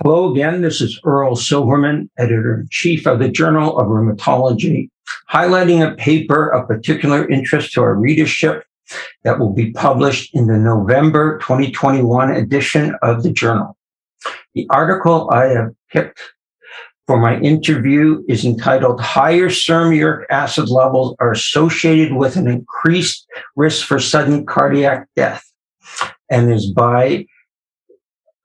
Hello again, this is Earl Silverman, Editor-in-Chief of the Journal of Rheumatology, highlighting a paper of particular interest to our readership that will be published in the November 2021 edition of the journal. The article I have picked for my interview is entitled "Higher Serum Uric Acid Levels Are Associated with an Increased Risk for Sudden Cardiac Death," and is by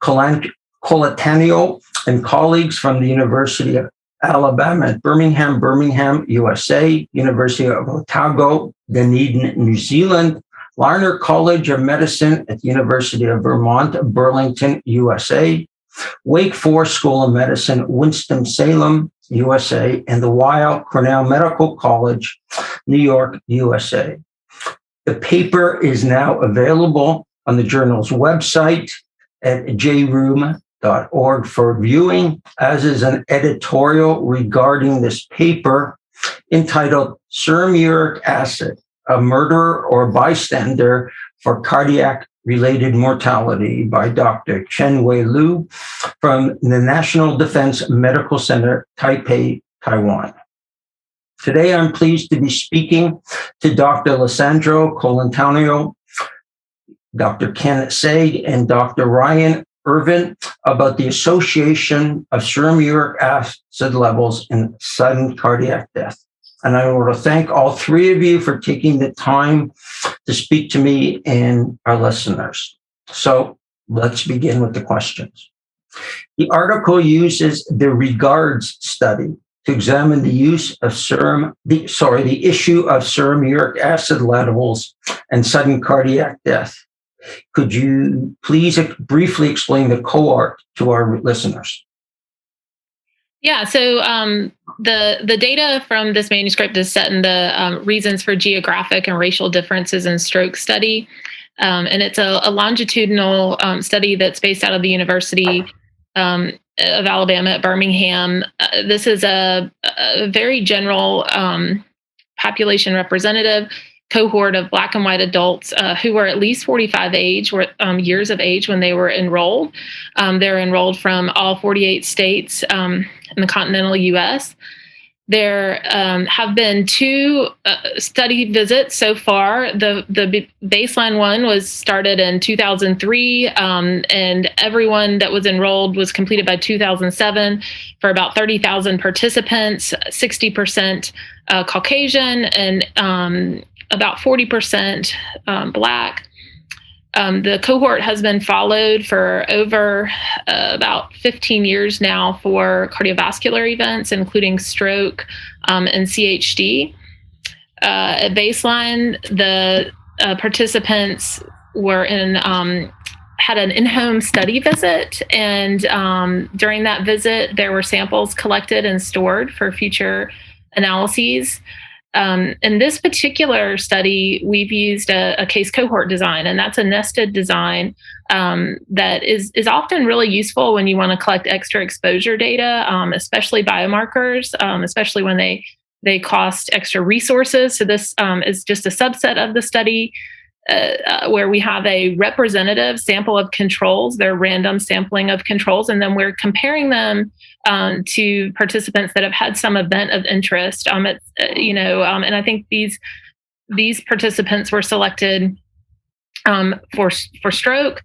Colantonio and colleagues from the University of Alabama at Birmingham, USA, University of Otago, Dunedin, New Zealand, Larner College of Medicine at the University of Vermont, Burlington, USA, Wake Forest School of Medicine, Winston-Salem, USA, and the Weill Cornell Medical College, New York, USA. The paper is now available on the journal's website at jroom.org for viewing, as is an editorial regarding this paper entitled "Serum Uric Acid, a Murderer or Bystander for Cardiac-Related Mortality" by Dr. Chen-Wei Liu from the National Defense Medical Center, Taipei, Taiwan. Today, I'm pleased to be speaking to Dr. Lisandro Colantonio, Dr. Kenneth Saag, and Dr. Ryan Irvin about the association of serum uric acid levels in sudden cardiac death. And I want to thank all three of you for taking the time to speak to me and our listeners. So let's begin with the questions. The article uses the Regards study to examine the use of the issue of serum uric acid levels and sudden cardiac death. Could you please briefly explain the cohort to our listeners? Yeah, so the data from this manuscript is set in the Reasons for Geographic and Racial Differences in Stroke study. And it's a longitudinal study that's based out of the University of Alabama at Birmingham. This is a very general population representative cohort of Black and white adults who were at least 45 years of age when they were enrolled. They're enrolled from all 48 states in the continental U.S. There have been two study visits so far. The baseline one was started in 2003, and everyone that was enrolled was completed by 2007 for about 30,000 participants, 60% Caucasian, and about 40% Black. The cohort has been followed for over about 15 years now for cardiovascular events, including stroke and CHD. At baseline, the participants were had an in-home study visit, and during that visit, there were samples collected and stored for future analyses. In this particular study, we've used a case cohort design, and that's a nested design that is often really useful when you want to collect extra exposure data, especially biomarkers, especially when they cost extra resources. So this is just a subset of the study where we have a representative sample of controls, their random sampling of controls, and then we're comparing them to participants that have had some event of interest. And I think these participants were selected for stroke,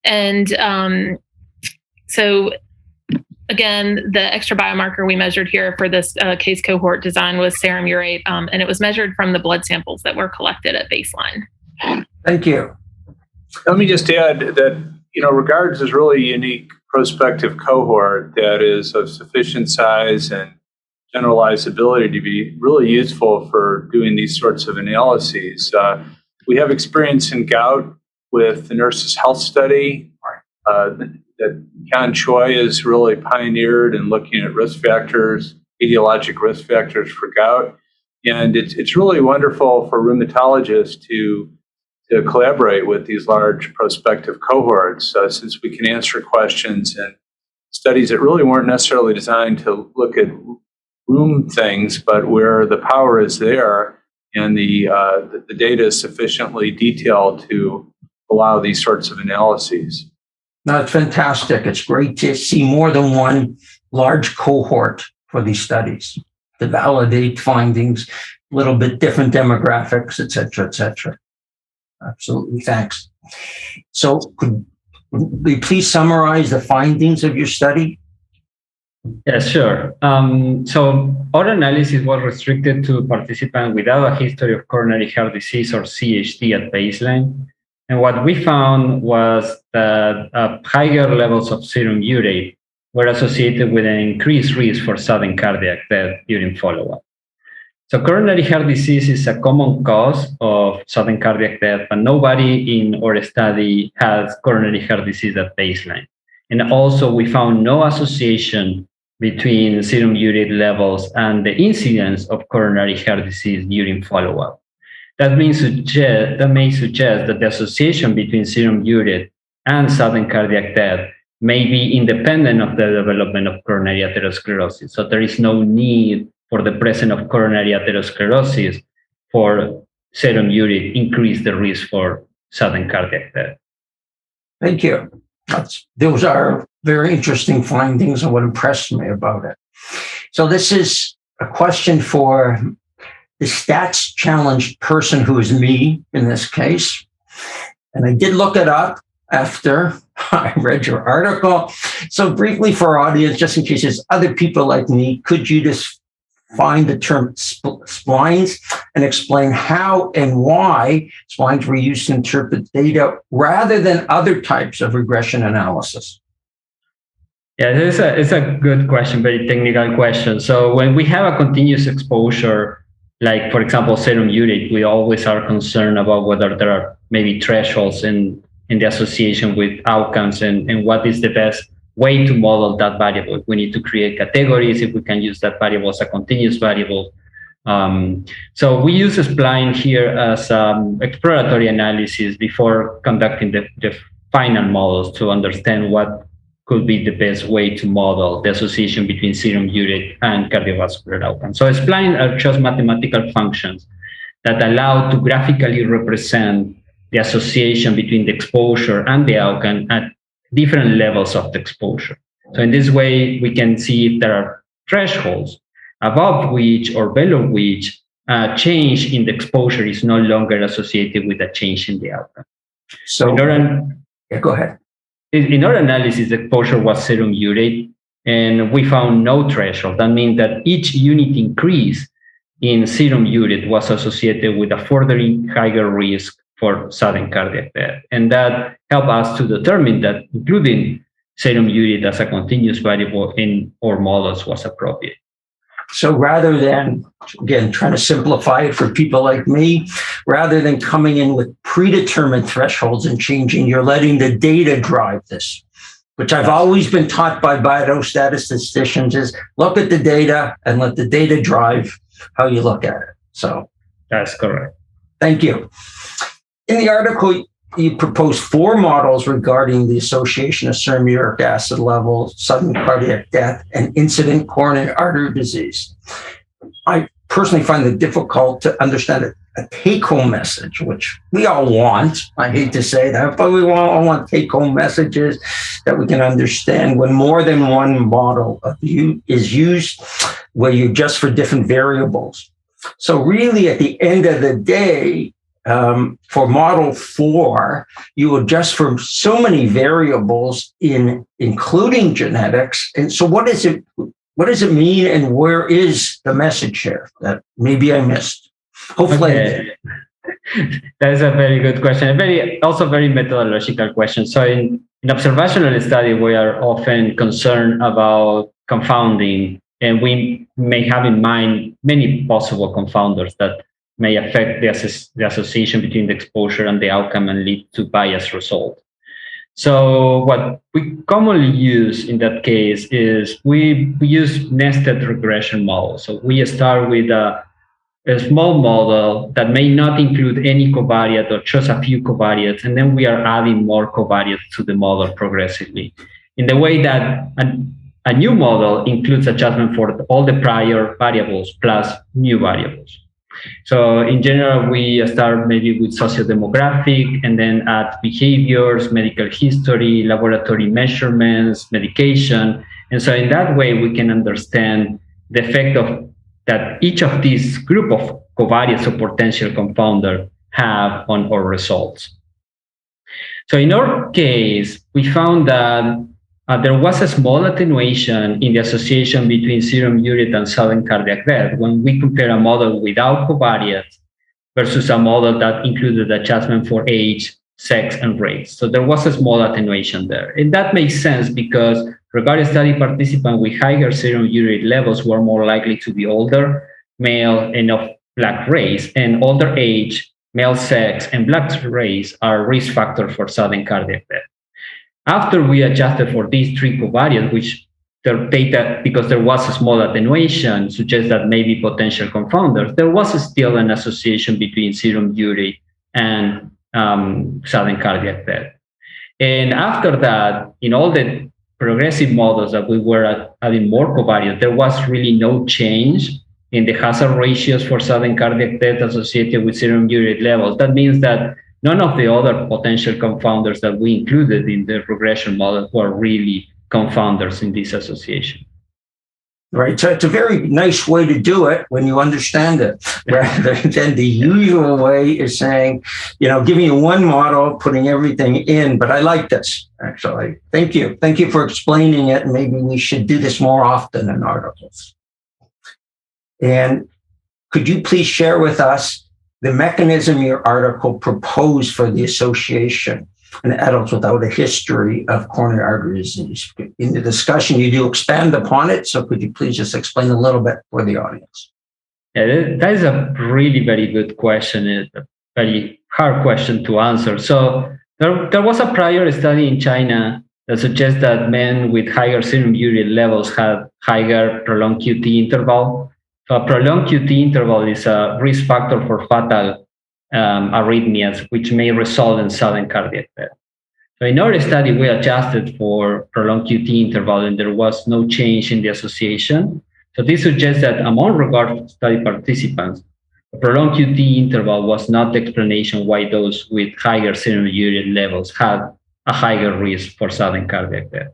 and so again, the extra biomarker we measured here for this case cohort design was serum urate, and it was measured from the blood samples that were collected at baseline. Thank you. Let me just add that, Regards is really a unique prospective cohort that is of sufficient size and generalizability to be really useful for doing these sorts of analyses. We have experience in gout with the Nurses' Health Study that Ken Choi has really pioneered in looking at risk factors, etiologic risk factors for gout. And it's really wonderful for rheumatologists to collaborate with these large prospective cohorts, since we can answer questions and studies that really weren't necessarily designed to look at room things, but where the power is there and the data is sufficiently detailed to allow these sorts of analyses. No, it's fantastic. It's great to see more than one large cohort for these studies to validate findings, a little bit different demographics, et cetera, et cetera. Absolutely. Thanks. So could you please summarize the findings of your study? Yes, sure. So our analysis was restricted to participants without a history of coronary heart disease or CHD at baseline. And what we found was that higher levels of serum urate were associated with an increased risk for sudden cardiac death during follow-up. So coronary heart disease is a common cause of sudden cardiac death, but nobody in our study has coronary heart disease at baseline. And also we found no association between serum urate levels and the incidence of coronary heart disease during follow-up. That may suggest that the association between serum urate and sudden cardiac death may be independent of the development of coronary atherosclerosis. So there is no need for the presence of coronary atherosclerosis for serum urate increase the risk for sudden cardiac death. Thank you. Those are very interesting findings and what impressed me about it. So this is a question for the stats challenged person who is me in this case. And I did look it up after I read your article. So briefly for our audience, just in case there's other people like me, could you just find the term splines and explain how and why splines were used to interpret data rather than other types of regression analysis? Yeah, it's a good question, very technical question. So when we have a continuous exposure, like for example, serum urate, we always are concerned about whether there are maybe thresholds in the association with outcomes and what is the best way to model that variable. We need to create categories if we can use that variable as a continuous variable. So we use a spline here as exploratory analysis before conducting the final models to understand what could be the best way to model the association between serum urate and cardiovascular outcomes. So splines are just mathematical functions that allow to graphically represent the association between the exposure and the outcome at different levels of the exposure. So in this way, we can see if there are thresholds above which or below which a change in the exposure is no longer associated with a change in the outcome. So go ahead. In our analysis, the exposure was serum urate, and we found no threshold. That means that each unit increase in serum urate was associated with a further higher risk for sudden cardiac death. And that helped us to determine that including serum urate as a continuous variable in our models was appropriate. So rather than, again, trying to simplify it for people like me, rather than coming in with predetermined thresholds and changing, you're letting the data drive this, which I've always been taught by biostatisticians is look at the data and let the data drive how you look at it. So that's correct. Thank you. In the article, you proposed 4 models regarding the association of serum uric acid levels, sudden cardiac death, and incident coronary artery disease. I personally find it difficult to understand a take-home message, which we all want. I hate to say that, but we all want take-home messages that we can understand when more than one model of is used, where you adjust for different variables. So really, at the end of the day, for model 4, you adjust for so many variables including genetics. And so what does it mean, and where is the message here that maybe I missed? Hopefully. Okay. That is a very good question. Also very methodological question. So in observational study, we are often concerned about confounding, and we may have in mind many possible confounders that may affect the association between the exposure and the outcome and lead to biased result. So what we commonly use in that case is we use nested regression models. So we start with a small model that may not include any covariate or just a few covariates, and then we are adding more covariates to the model progressively. In the way that a new model includes adjustment for all the prior variables plus new variables. So in general, we start maybe with socio-demographic and then add behaviors, medical history, laboratory measurements, medication. And so in that way, we can understand the effect of that each of these group of covariates or potential confounder have on our results. So in our case, we found that there was a small attenuation in the association between serum urate and sudden cardiac death when we compare a model without covariates versus a model that included adjustment for age, sex, and race. So there was a small attenuation there. And that makes sense because regarding study participants with higher serum urate levels were more likely to be older, male, and of Black race, and older age, male sex, and Black race are risk factors for sudden cardiac death. After we adjusted for these three covariates, which the data, because there was a small attenuation, suggests that maybe potential confounders, there was still an association between serum urate and sudden cardiac death. And after that, in all the progressive models that we were adding more covariates, there was really no change in the hazard ratios for sudden cardiac death associated with serum urate levels. That means that none of the other potential confounders that we included in the regression model were really confounders in this association. Right. So it's a very nice way to do it when you understand it, rather than the usual way is saying, giving you one model, putting everything in. But I like this, actually. Thank you. Thank you for explaining it. Maybe we should do this more often in articles. And could you please share with us the mechanism your article proposed for the association in adults without a history of coronary artery disease? In the discussion, you do expand upon it, so could you please just explain a little bit for the audience? Yeah, that is a really very good question. It's a very hard question to answer. So there was a prior study in China that suggests that men with higher serum urate levels had higher prolonged QT interval. So a prolonged QT interval is a risk factor for fatal arrhythmias, which may result in sudden cardiac death. So in our study, we adjusted for prolonged QT interval, and there was no change in the association. So this suggests that among regard study participants, the prolonged QT interval was not the explanation why those with higher serum urate levels had a higher risk for sudden cardiac death.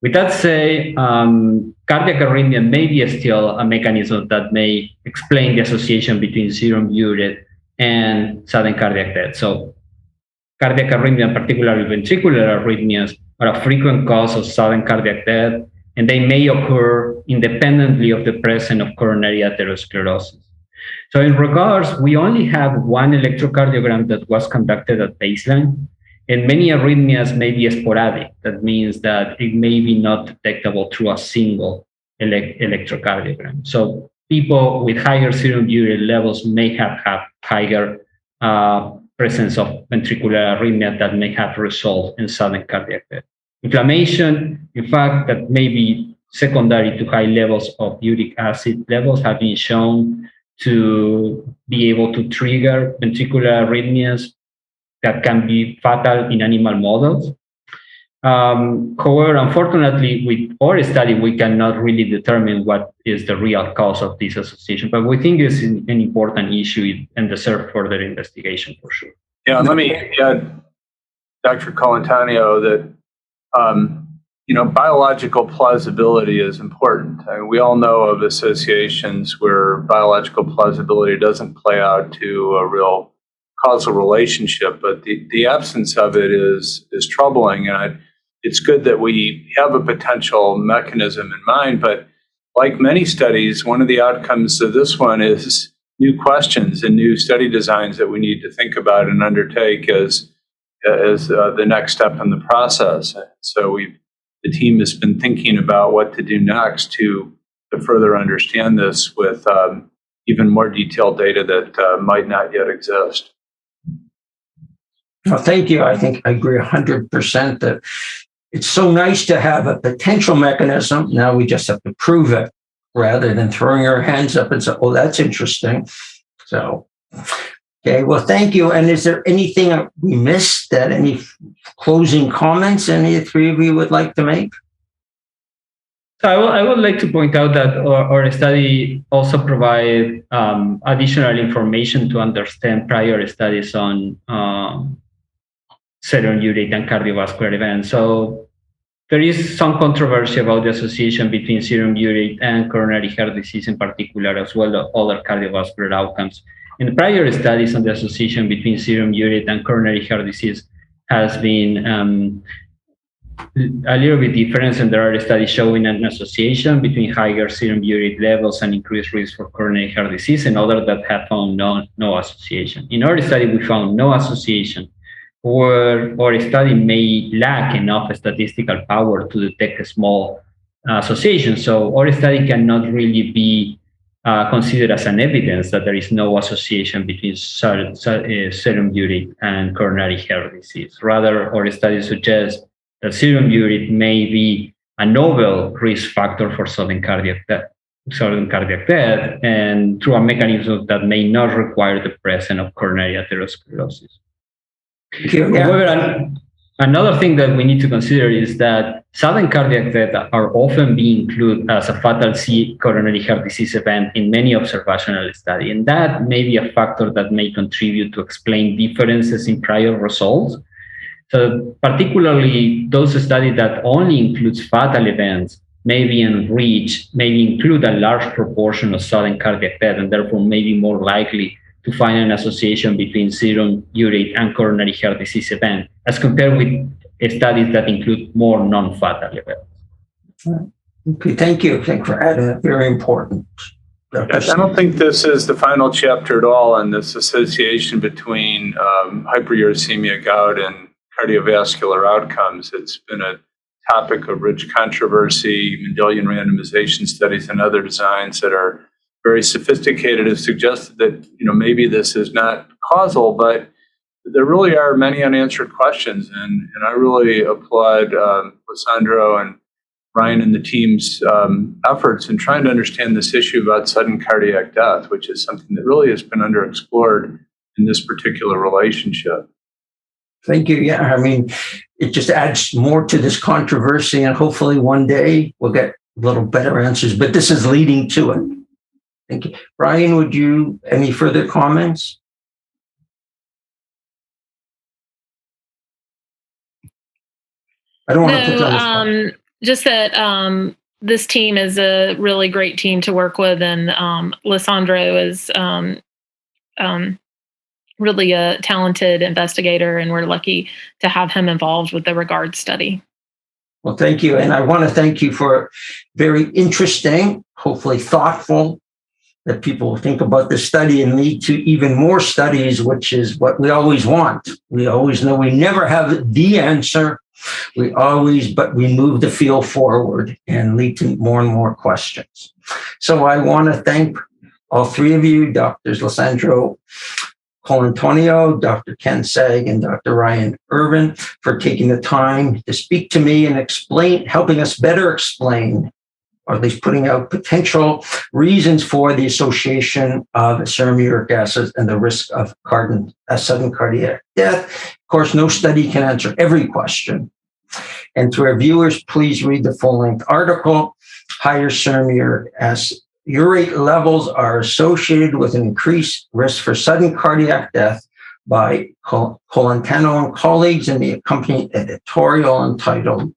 With that said, cardiac arrhythmia may be still a mechanism that may explain the association between serum urate and sudden cardiac death. So cardiac arrhythmia, particularly ventricular arrhythmias, are a frequent cause of sudden cardiac death, and they may occur independently of the presence of coronary atherosclerosis. So in regards, we only have one electrocardiogram that was conducted at baseline, and many arrhythmias may be sporadic. That means that it may be not detectable through a single electrocardiogram. So people with higher serum urate levels may have higher presence of ventricular arrhythmia that may have resulted in sudden cardiac death. Inflammation, in fact, that may be secondary to high levels of uric acid levels have been shown to be able to trigger ventricular arrhythmias that can be fatal in animal models. However, unfortunately, with our study, we cannot really determine what is the real cause of this association, but we think it's an important issue and deserves further investigation for sure. Yeah, let me add, Dr. Colantonio, that biological plausibility is important. I mean, we all know of associations where biological plausibility doesn't play out to a real causal relationship, but the absence of it is troubling. And it's good that we have a potential mechanism in mind, but like many studies, one of the outcomes of this one is new questions and new study designs that we need to think about and undertake as the next step in the process. So the team has been thinking about what to do next to further understand this with even more detailed data that might not yet exist. Well, thank you. I think I agree 100% that it's so nice to have a potential mechanism. Now we just have to prove it rather than throwing our hands up and say, oh, that's interesting. So, okay, well, thank you. And is there anything we missed, that any closing comments any three of you would like to make? So I would like to point out that our study also provide additional information to understand prior studies on serum urate and cardiovascular events. So there is some controversy about the association between serum urate and coronary heart disease in particular, as well as other cardiovascular outcomes. In the prior studies on the association between serum urate and coronary heart disease has been a little bit different, and there are studies showing an association between higher serum urate levels and increased risk for coronary heart disease, and others that have found no association. In our study, we found no association, or our study may lack enough statistical power to detect a small association. So our study cannot really be considered as an evidence that there is no association between serum urate and coronary heart disease. Rather, our study suggests that serum urate may be a novel risk factor for sudden cardiac death, and through a mechanism that may not require the presence of coronary atherosclerosis. However, another thing that we need to consider is that sudden cardiac death are often being included as a fatal coronary heart disease event in many observational studies, and that may be a factor that may contribute to explain differences in prior results. So particularly those studies that only includes fatal events may be enriched, maybe include a large proportion of sudden cardiac death, and therefore may be more likely to find an association between serum urate and coronary heart disease event, as compared with studies that include more non-fatal events. Okay, thank you. Thank you for adding. Very important. Yes, I don't think this is the final chapter at all on this association between hyperuricemia, gout, and cardiovascular outcomes. It's been a topic of rich controversy. Mendelian randomization studies and other designs that are very sophisticated have suggested that maybe this is not causal, but there really are many unanswered questions, and I really applaud Lisandro and Ryan and the team's efforts in trying to understand this issue about sudden cardiac death, which is something that really has been underexplored in this particular relationship. Thank you. Yeah, I mean, it just adds more to this controversy, and hopefully one day we'll get a little better answers, but this is leading to it. Thank you. Ryan, would you, any further comments? I don't want to put you on the spot. Just that this team is a really great team to work with, and Lisandro is really a talented investigator, and we're lucky to have him involved with the REGARD study. Well, thank you. And I want to thank you for very interesting, hopefully thoughtful, that people think about the study and lead to even more studies, which is what we always want. We always know we never have the answer. But we move the field forward and lead to more and more questions. So I want to thank all three of you, Drs. Lisandro, Colantonio, Dr. Ken Saag, and Dr. Ryan Irvin, for taking the time to speak to me and helping us better explain, or at least putting out potential reasons for the association of serum uric acid and the risk of sudden cardiac death. Of course, no study can answer every question. And to our viewers, please read the full-length article. Higher serum uric acid urate levels are associated with an increased risk for sudden cardiac death by Colantonio and colleagues in the accompanying editorial entitled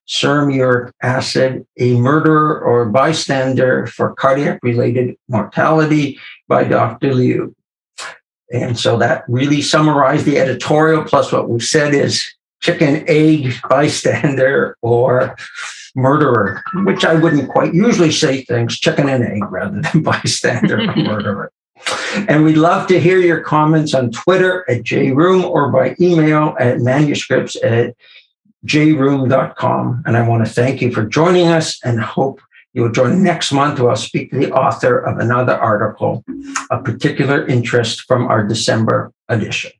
Serum Uric Acid, a Murderer or Bystander for Cardiac-Related Mortality by Dr. Liu. And so that really summarized the editorial, plus what we said is chicken, egg, bystander, or murderer, which I wouldn't quite usually say things, chicken and egg rather than bystander or murderer. And we'd love to hear your comments on Twitter at jroom or by email at manuscripts@jroom.com. And I want to thank you for joining us and hope you'll join next month where I'll speak to the author of another article of particular interest from our December edition.